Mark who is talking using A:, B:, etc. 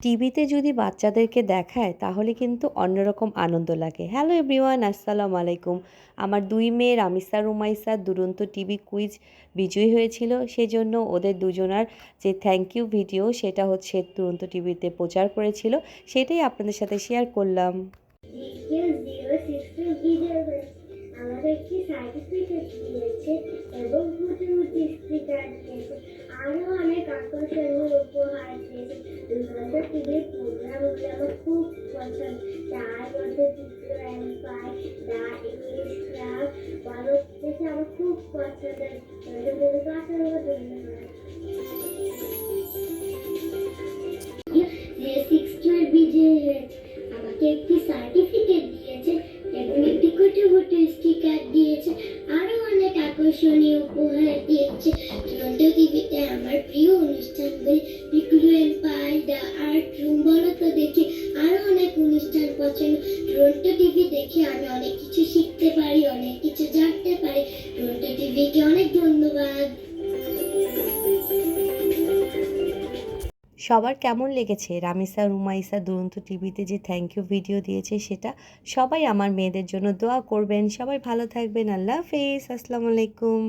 A: টিভিতে যদি বাচ্চাদেরকে দেখায় তাহলে কিন্তু অন্যরকম আনন্দ লাগে। হ্যালো এভরিওয়ান, আসসালামু আলাইকুম। আমার ২ মেয়ে রামিসা, রুমাইসা দুরন্ত টিভি কুইজ বিজয়ী হয়েছিল। সেজন্য ওদের দুজনার যে থ্যাংক ইউ ভিডিও সেটা হচ্ছে দুরন্ত টিভিতে প্রচার করেছিল। সেটাই আপনাদের সাথে শেয়ার করলাম।
B: আমাদেরকে সার্টিফিকেট দিয়েছে এবং হুটি হুটি স্টিকার দিয়েছে, আরও অনেক আকর্ষণীয় উপহার দিয়েছে। দুরন্ত টিভির প্রোগ্রামগুলো আমার খুব পছন্দ, তার মধ্যে চিত্র empire, the English club, Bharat দেখে আমার খুব পছন্দের। অসংখ্য ধন্যবাদ। যে 6th বিজয়ী হয়েছে আমাকে একটি সার্টিফিকেট দিয়েছে এবং একটি কুটি স্টিকার দিয়েছে, আরো অনেক আকর্ষণীয় উপহার দিয়েছে। দুরন্ত টিভিতে আমার প্রিয় অনুষ্ঠানগুলি Piklu empire, the art room, বলো তো দেখি, আরো অনেক অনুষ্ঠান পছন্দ। দুরন্ত টিভি দেখে আমি অনেক কিছু শিখতে পারি, অনেক কিছু জানতে পারি। দুরন্ত টিভিকে অনেক ধন্যবাদ।
A: সবার কেমন লেগেছে রামিসা, রুমাইসা দুরন্ত টিভিতে যে থ্যাংক ইউ ভিডিও দিয়েছে সেটা? সবাই আমার মেয়েদের জন্য দোয়া করবেন। সবাই ভালো থাকবেন। আল্লাহ হাফেজ। আসসালামু আলাইকুম।